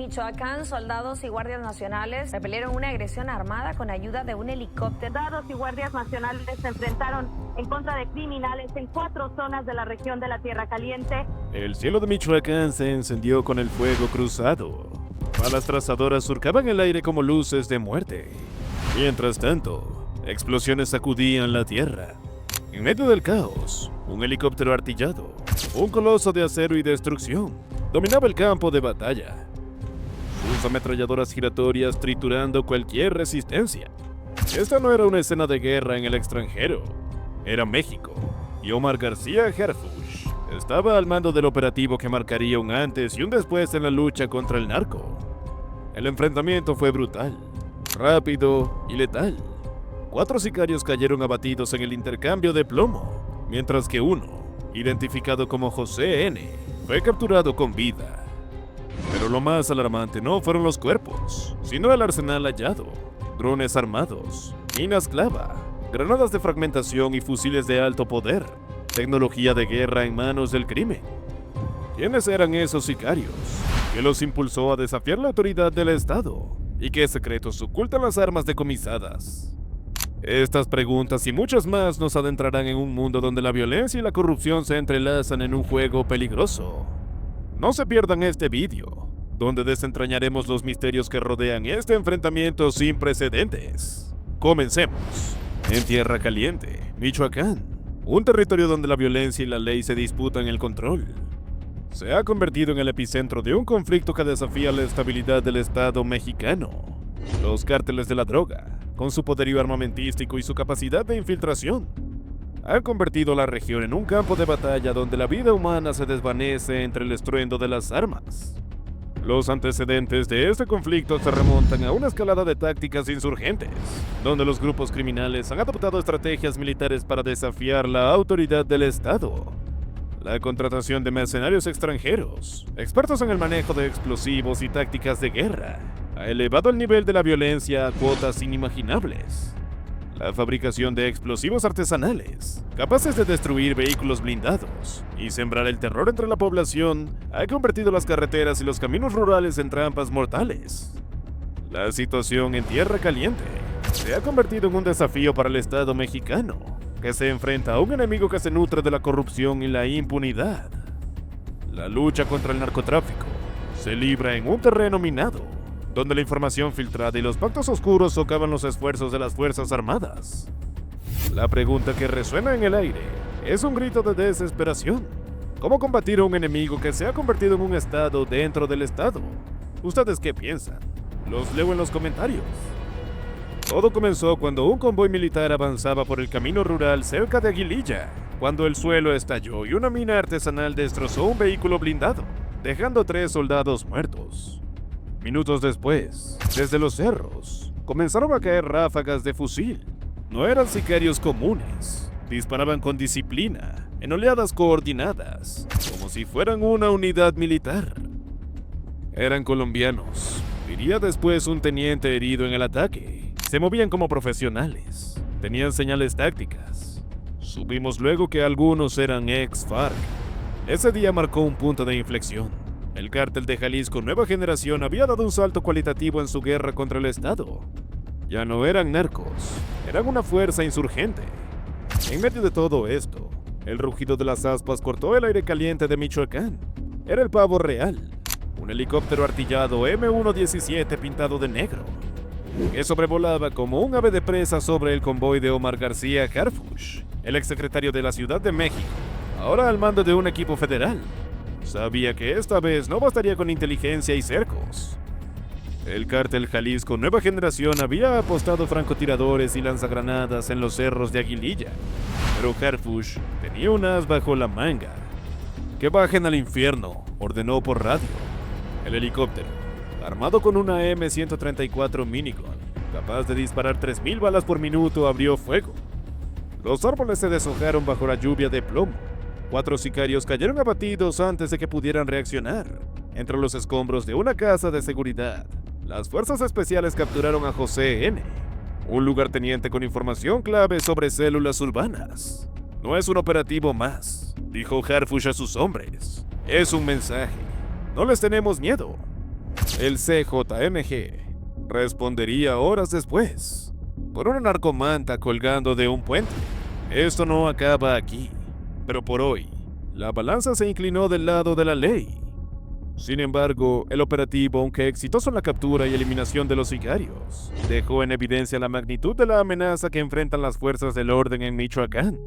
Michoacán, soldados y guardias nacionales repelieron una agresión armada con ayuda de un helicóptero. Soldados y guardias nacionales se enfrentaron en contra de criminales en 4 zonas de la región de la Tierra Caliente. El cielo de Michoacán se encendió con el fuego cruzado. Balas trazadoras surcaban el aire como luces de muerte. Mientras tanto, explosiones sacudían la tierra. En medio del caos, un helicóptero artillado, un coloso de acero y destrucción, dominaba el campo de batalla. Sus ametralladoras giratorias triturando cualquier resistencia. Esta no era una escena de guerra en el extranjero, era México, y Omar García Harfuch estaba al mando del operativo que marcaría un antes y un después en la lucha contra el narco. El enfrentamiento fue brutal, rápido y letal. 4 sicarios cayeron abatidos en el intercambio de plomo, mientras que uno, identificado como José N., fue capturado con vida. Pero lo más alarmante no fueron los cuerpos, sino el arsenal hallado: drones armados, minas clava, granadas de fragmentación y fusiles de alto poder, tecnología de guerra en manos del crimen. ¿Quiénes eran esos sicarios? ¿Qué los impulsó a desafiar la autoridad del Estado? ¿Y qué secretos ocultan las armas decomisadas? Estas preguntas y muchas más nos adentrarán en un mundo donde la violencia y la corrupción se entrelazan en un juego peligroso. No se pierdan este vídeo, donde desentrañaremos los misterios que rodean este enfrentamiento sin precedentes. Comencemos. En Tierra Caliente, Michoacán, un territorio donde la violencia y la ley se disputan el control, se ha convertido en el epicentro de un conflicto que desafía la estabilidad del Estado mexicano. Los cárteles de la droga, con su poderío armamentístico y su capacidad de infiltración, han convertido la región en un campo de batalla donde la vida humana se desvanece entre el estruendo de las armas. Los antecedentes de este conflicto se remontan a una escalada de tácticas insurgentes, donde los grupos criminales han adoptado estrategias militares para desafiar la autoridad del Estado. La contratación de mercenarios extranjeros, expertos en el manejo de explosivos y tácticas de guerra, ha elevado el nivel de la violencia a cuotas inimaginables. La fabricación de explosivos artesanales, capaces de destruir vehículos blindados y sembrar el terror entre la población, ha convertido las carreteras y los caminos rurales en trampas mortales. La situación en Tierra Caliente se ha convertido en un desafío para el Estado mexicano, que se enfrenta a un enemigo que se nutre de la corrupción y la impunidad. La lucha contra el narcotráfico se libra en un terreno minado, donde la información filtrada y los pactos oscuros socavan los esfuerzos de las Fuerzas Armadas. La pregunta que resuena en el aire es un grito de desesperación. ¿Cómo combatir a un enemigo que se ha convertido en un Estado dentro del Estado? ¿Ustedes qué piensan? Los leo en los comentarios. Todo comenzó cuando un convoy militar avanzaba por el camino rural cerca de Aguililla, cuando el suelo estalló y una mina artesanal destrozó un vehículo blindado, dejando 3 soldados muertos. Minutos después, desde los cerros, comenzaron a caer ráfagas de fusil. No eran sicarios comunes, disparaban con disciplina, en oleadas coordinadas, como si fueran una unidad militar. Eran colombianos, diría después un teniente herido en el ataque. Se movían como profesionales, tenían señales tácticas. Supimos luego que algunos eran ex-FARC. Ese día marcó un punto de inflexión. El cártel de Jalisco Nueva Generación había dado un salto cualitativo en su guerra contra el Estado. Ya no eran narcos, eran una fuerza insurgente. En medio de todo esto, el rugido de las aspas cortó el aire caliente de Michoacán. Era el pavo real, un helicóptero artillado M117 pintado de negro, que sobrevolaba como un ave de presa sobre el convoy de Omar García Harfuch, el exsecretario de la Ciudad de México, ahora al mando de un equipo federal. Sabía que esta vez no bastaría con inteligencia y cercos. El cártel Jalisco Nueva Generación había apostado francotiradores y lanzagranadas en los cerros de Aguililla, pero Harfuch tenía un as bajo la manga. «Que bajen al infierno», ordenó por radio. El helicóptero, armado con una M134 Minigun, capaz de disparar 3000 balas por minuto, abrió fuego. Los árboles se deshojaron bajo la lluvia de plomo. 4 sicarios cayeron abatidos antes de que pudieran reaccionar. Entre los escombros de una casa de seguridad, las fuerzas especiales capturaron a José N., un lugarteniente con información clave sobre células urbanas. «No es un operativo más», dijo Harfuch a sus hombres. «Es un mensaje. No les tenemos miedo». El CJNG respondería horas después, por una narcomanta colgando de un puente. Esto no acaba aquí, pero por hoy, la balanza se inclinó del lado de la ley. Sin embargo, el operativo, aunque exitoso en la captura y eliminación de los sicarios, dejó en evidencia la magnitud de la amenaza que enfrentan las fuerzas del orden en Michoacán.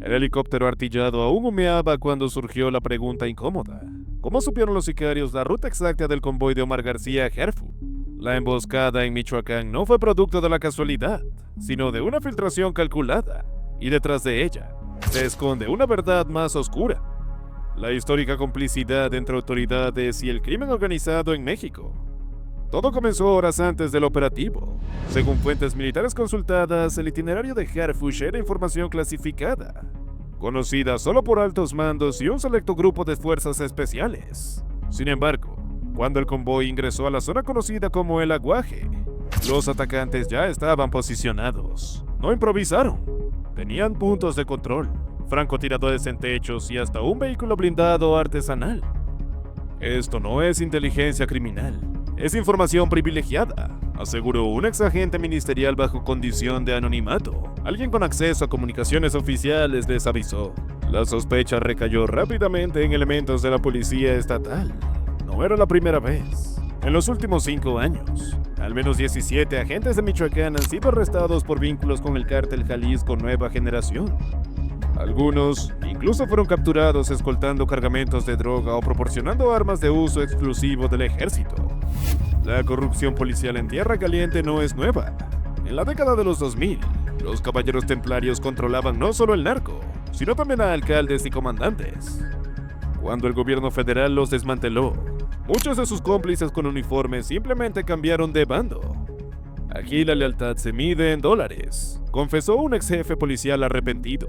El helicóptero artillado aún humeaba cuando surgió la pregunta incómoda. ¿Cómo supieron los sicarios la ruta exacta del convoy de Omar García a Herfu? La emboscada en Michoacán no fue producto de la casualidad, sino de una filtración calculada, y detrás de ella se esconde una verdad más oscura: la histórica complicidad entre autoridades y el crimen organizado en México. Todo comenzó horas antes del operativo. Según fuentes militares consultadas, el itinerario de Harfuch era información clasificada, conocida solo por altos mandos y un selecto grupo de fuerzas especiales. Sin embargo, cuando el convoy ingresó a la zona conocida como El Aguaje, los atacantes ya estaban posicionados. No improvisaron. Tenían puntos de control, francotiradores en techos y hasta un vehículo blindado artesanal. Esto no es inteligencia criminal, es información privilegiada, aseguró un exagente ministerial bajo condición de anonimato. Alguien con acceso a comunicaciones oficiales les avisó. La sospecha recayó rápidamente en elementos de la policía estatal. No era la primera vez. En los últimos 5 años, al menos 17 agentes de Michoacán han sido arrestados por vínculos con el cártel Jalisco Nueva Generación. Algunos incluso fueron capturados escoltando cargamentos de droga o proporcionando armas de uso exclusivo del ejército. La corrupción policial en Tierra Caliente no es nueva. En la década de los 2000, los caballeros templarios controlaban no solo el narco, sino también a alcaldes y comandantes. Cuando el gobierno federal los desmanteló, muchos de sus cómplices con uniformes simplemente cambiaron de bando. Aquí la lealtad se mide en dólares, confesó un ex jefe policial arrepentido.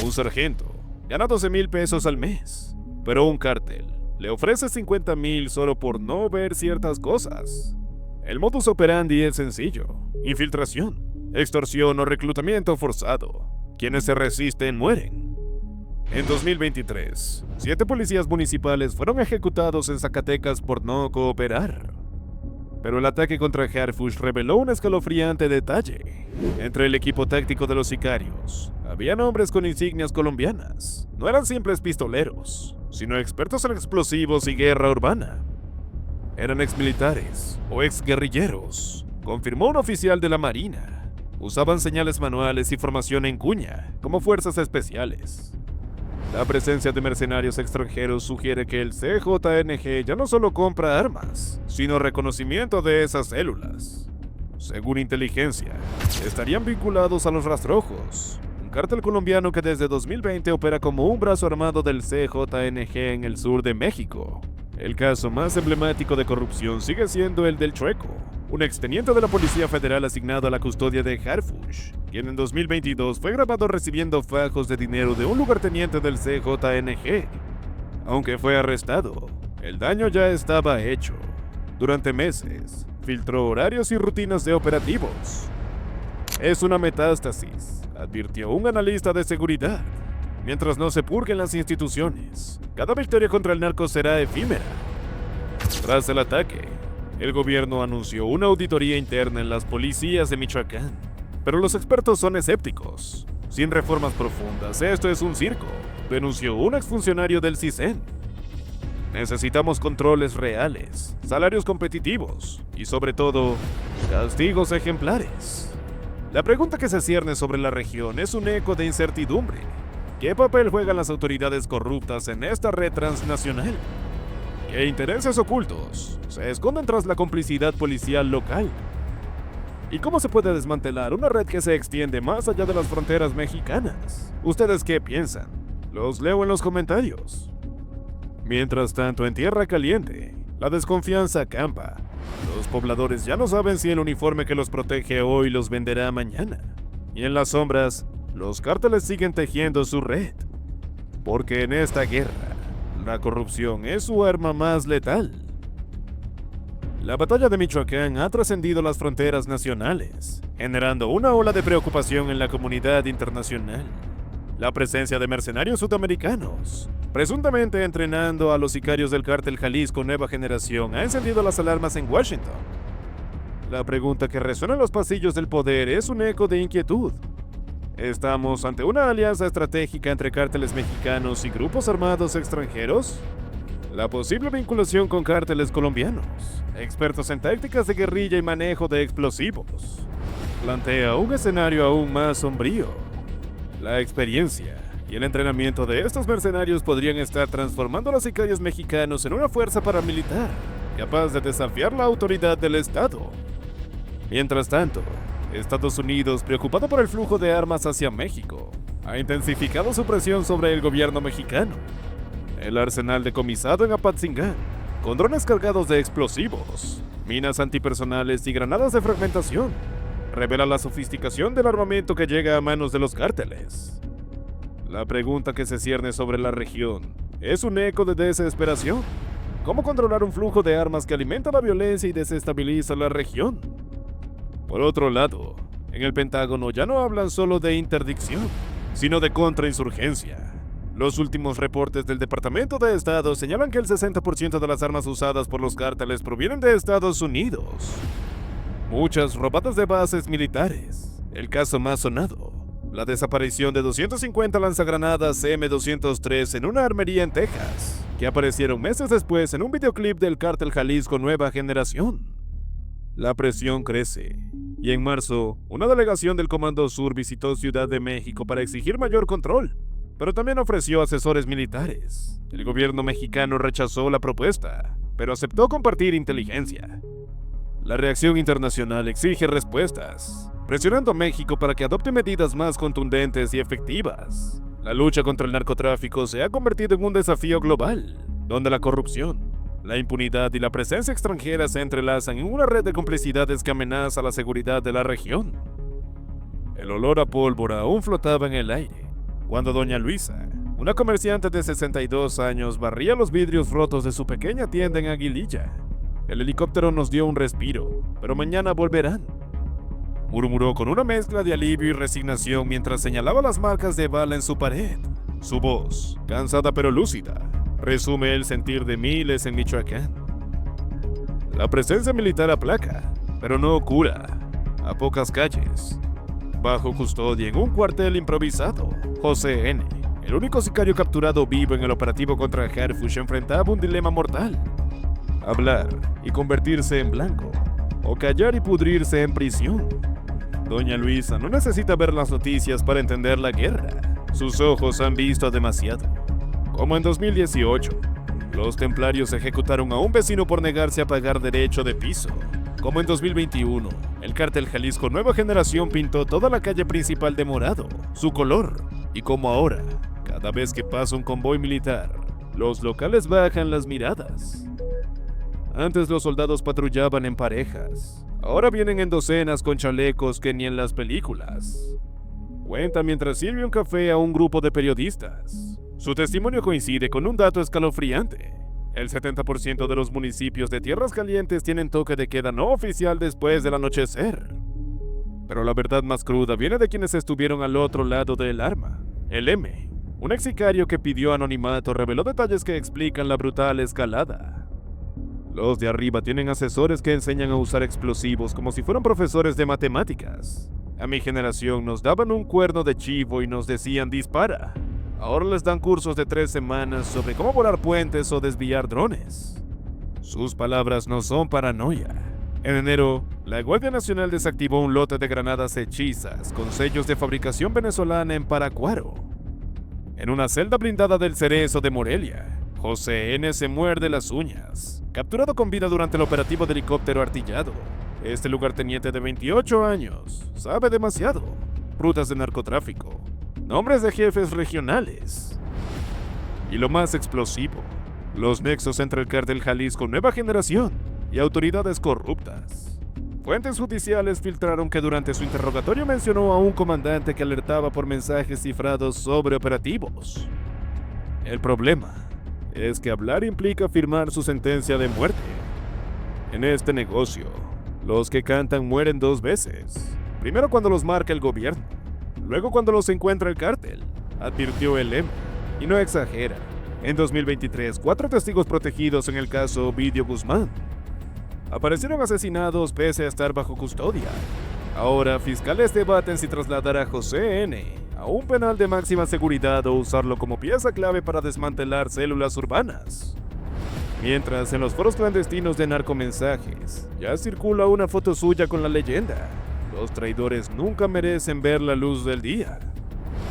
Un sargento gana 12,000 pesos al mes, pero un cártel le ofrece 50,000 solo por no ver ciertas cosas. El modus operandi es sencillo: infiltración, extorsión o reclutamiento forzado. Quienes se resisten mueren. En 2023, 7 policías municipales fueron ejecutados en Zacatecas por no cooperar. Pero el ataque contra Harfuch reveló un escalofriante detalle. Entre el equipo táctico de los sicarios, habían hombres con insignias colombianas. No eran simples pistoleros, sino expertos en explosivos y guerra urbana. Eran exmilitares o exguerrilleros, confirmó un oficial de la Marina. Usaban señales manuales y formación en cuña, como fuerzas especiales. La presencia de mercenarios extranjeros sugiere que el CJNG ya no solo compra armas, sino reconocimiento de esas células. Según inteligencia, estarían vinculados a los Rastrojos, un cártel colombiano que desde 2020 opera como un brazo armado del CJNG en el sur de México. El caso más emblemático de corrupción sigue siendo el del Chueco, un exteniente de la Policía Federal asignado a la custodia de Harfuch, quien en 2022 fue grabado recibiendo fajos de dinero de un lugarteniente del CJNG. Aunque fue arrestado, el daño ya estaba hecho. Durante meses, filtró horarios y rutinas de operativos. Es una metástasis, advirtió un analista de seguridad. Mientras no se purguen las instituciones, cada victoria contra el narco será efímera. Tras el ataque, el gobierno anunció una auditoría interna en las policías de Michoacán. Pero los expertos son escépticos. Sin reformas profundas, esto es un circo, denunció un exfuncionario del CISEN. Necesitamos controles reales, salarios competitivos y, sobre todo, castigos ejemplares. La pregunta que se cierne sobre la región es un eco de incertidumbre. ¿Qué papel juegan las autoridades corruptas en esta red transnacional? ¿Qué intereses ocultos se esconden tras la complicidad policial local? ¿Y cómo se puede desmantelar una red que se extiende más allá de las fronteras mexicanas? ¿Ustedes qué piensan? Los leo en los comentarios. Mientras tanto, en Tierra Caliente, la desconfianza campa. Los pobladores ya no saben si el uniforme que los protege hoy los venderá mañana. Y en las sombras, los cárteles siguen tejiendo su red. Porque en esta guerra, la corrupción es su arma más letal. La batalla de Michoacán ha trascendido las fronteras nacionales, generando una ola de preocupación en la comunidad internacional. La presencia de mercenarios sudamericanos presuntamente entrenando a los sicarios del cártel Jalisco Nueva Generación, ha encendido las alarmas en Washington. La pregunta que resuena en los pasillos del poder es un eco de inquietud. ¿Estamos ante una alianza estratégica entre cárteles mexicanos y grupos armados extranjeros? La posible vinculación con cárteles colombianos, expertos en tácticas de guerrilla y manejo de explosivos, plantea un escenario aún más sombrío. La experiencia y el entrenamiento de estos mercenarios podrían estar transformando a los sicarios mexicanos en una fuerza paramilitar, capaz de desafiar la autoridad del Estado. Mientras tanto, Estados Unidos, preocupado por el flujo de armas hacia México, ha intensificado su presión sobre el gobierno mexicano. El arsenal decomisado en Apatzingán, con drones cargados de explosivos, minas antipersonales y granadas de fragmentación, revela la sofisticación del armamento que llega a manos de los cárteles. La pregunta que se cierne sobre la región es un eco de desesperación. ¿Cómo controlar un flujo de armas que alimenta la violencia y desestabiliza la región? Por otro lado, en el Pentágono ya no hablan solo de interdicción, sino de contrainsurgencia. Los últimos reportes del Departamento de Estado señalan que el 60% de las armas usadas por los cárteles provienen de Estados Unidos. Muchas robadas de bases militares. El caso más sonado, la desaparición de 250 lanzagranadas M203 en una armería en Texas, que aparecieron meses después en un videoclip del cártel Jalisco Nueva Generación. La presión crece, y en marzo, una delegación del Comando Sur visitó Ciudad de México para exigir mayor control, pero también ofreció asesores militares. El gobierno mexicano rechazó la propuesta, pero aceptó compartir inteligencia. La reacción internacional exige respuestas, presionando a México para que adopte medidas más contundentes y efectivas. La lucha contra el narcotráfico se ha convertido en un desafío global, donde la corrupción, la impunidad y la presencia extranjera se entrelazan en una red de complicidades que amenaza la seguridad de la región. El olor a pólvora aún flotaba en el aire cuando doña Luisa, una comerciante de 62 años, barría los vidrios rotos de su pequeña tienda en Aguililla. El helicóptero nos dio un respiro, pero mañana volverán, murmuró con una mezcla de alivio y resignación mientras señalaba las marcas de bala en su pared. Su voz, cansada pero lúcida, resume el sentir de miles en Michoacán. La presencia militar aplaca, pero no cura. A pocas calles, bajo custodia en un cuartel improvisado, José N., el único sicario capturado vivo en el operativo contra Harfuch, enfrentaba un dilema mortal: hablar y convertirse en blanco, o callar y pudrirse en prisión. Doña Luisa no necesita ver las noticias para entender la guerra. Sus ojos han visto demasiado. Como en 2018, los templarios ejecutaron a un vecino por negarse a pagar derecho de piso. Como en 2021, el cártel Jalisco Nueva Generación pintó toda la calle principal de morado, su color. Y como ahora, cada vez que pasa un convoy militar, los locales bajan las miradas. Antes los soldados patrullaban en parejas. Ahora vienen en docenas con chalecos que ni en las películas. Cuenta mientras sirve un café a un grupo de periodistas. Su testimonio coincide con un dato escalofriante. El 70% de los municipios de Tierras Calientes tienen toque de queda no oficial después del anochecer. Pero la verdad más cruda viene de quienes estuvieron al otro lado del arma. El M, un ex sicario que pidió anonimato, reveló detalles que explican la brutal escalada. Los de arriba tienen asesores que enseñan a usar explosivos como si fueran profesores de matemáticas. A mi generación nos daban un cuerno de chivo y nos decían dispara. Ahora les dan cursos de 3 semanas sobre cómo volar puentes o desviar drones. Sus palabras no son paranoia. En enero, la Guardia Nacional desactivó un lote de granadas hechizas con sellos de fabricación venezolana en Paracuaro. En una celda blindada del Cerezo de Morelia, José N. se muerde las uñas, capturado con vida durante el operativo de helicóptero artillado. Este lugarteniente de 28 años sabe demasiado. Rutas de narcotráfico, nombres de jefes regionales. Y lo más explosivo, los nexos entre el cártel Jalisco Nueva Generación y autoridades corruptas. Fuentes judiciales filtraron que durante su interrogatorio mencionó a un comandante que alertaba por mensajes cifrados sobre operativos. El problema es que hablar implica firmar su sentencia de muerte. En este negocio, los que cantan mueren 2 veces. Primero cuando los marca el gobierno, luego cuando los encuentra el cártel, advirtió el M. Y no exagera. En 2023, 4 testigos protegidos en el caso Ovidio Guzmán aparecieron asesinados pese a estar bajo custodia. Ahora, fiscales debaten si trasladar a José N. a un penal de máxima seguridad o usarlo como pieza clave para desmantelar células urbanas. Mientras, en los foros clandestinos de narcomensajes, ya circula una foto suya con la leyenda: los traidores nunca merecen ver la luz del día.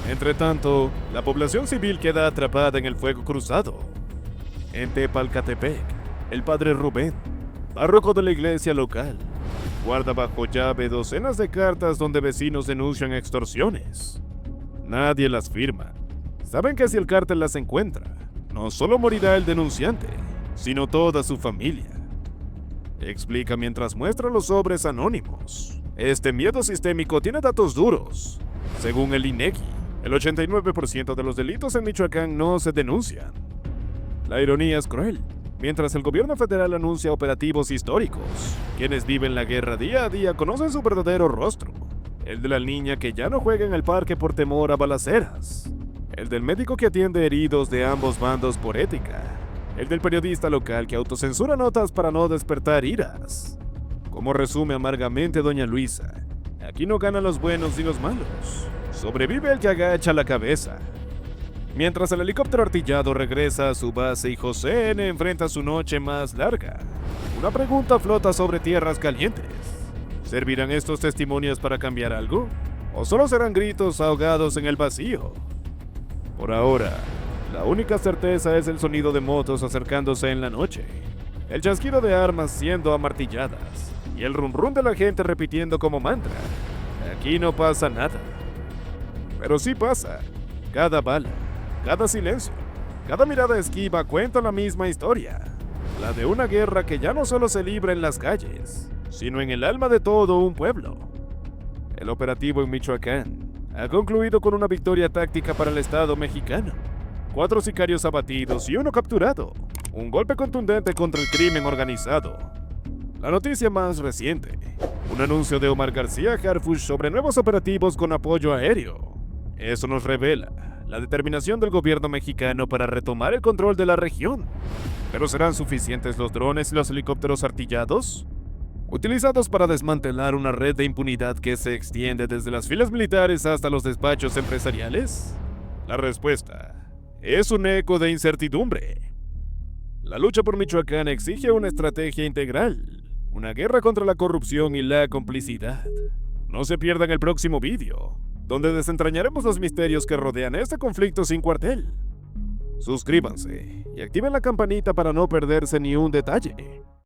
Entre tanto, la población civil queda atrapada en el fuego cruzado. En Tepalcatepec, el padre Rubén, párroco de la iglesia local, guarda bajo llave docenas de cartas donde vecinos denuncian extorsiones. Nadie las firma. Saben que si el cártel las encuentra, no solo morirá el denunciante, sino toda su familia. Explica mientras muestra los sobres anónimos. Este miedo sistémico tiene datos duros. Según el INEGI, el 89% de los delitos en Michoacán no se denuncian. La ironía es cruel. Mientras el gobierno federal anuncia operativos históricos, quienes viven la guerra día a día conocen su verdadero rostro: el de la niña que ya no juega en el parque por temor a balaceras, el del médico que atiende heridos de ambos bandos por ética, el del periodista local que autocensura notas para no despertar iras. Como resume amargamente doña Luisa, aquí no ganan los buenos ni los malos, sobrevive el que agacha la cabeza. Mientras el helicóptero artillado regresa a su base y José N. enfrenta su noche más larga, una pregunta flota sobre tierras calientes: ¿servirán estos testimonios para cambiar algo? ¿O solo serán gritos ahogados en el vacío? Por ahora, la única certeza es el sonido de motos acercándose en la noche, el chasquido de armas siendo amartilladas y el rum rum de la gente repitiendo como mantra: aquí no pasa nada. Pero sí pasa. Cada bala, cada silencio, cada mirada esquiva cuenta la misma historia, la de una guerra que ya no solo se libra en las calles, sino en el alma de todo un pueblo. El operativo en Michoacán ha concluido con una victoria táctica para el Estado mexicano. 4 sicarios abatidos y 1 capturado. Un golpe contundente contra el crimen organizado. La noticia más reciente: un anuncio de Omar García Harfuch sobre nuevos operativos con apoyo aéreo. Eso nos revela la determinación del gobierno mexicano para retomar el control de la región. ¿Pero serán suficientes los drones y los helicópteros artillados, utilizados para desmantelar una red de impunidad que se extiende desde las filas militares hasta los despachos empresariales? La respuesta es un eco de incertidumbre. La lucha por Michoacán exige una estrategia integral, una guerra contra la corrupción y la complicidad. No se pierdan el próximo vídeo, donde desentrañaremos los misterios que rodean este conflicto sin cuartel. Suscríbanse y activen la campanita para no perderse ni un detalle.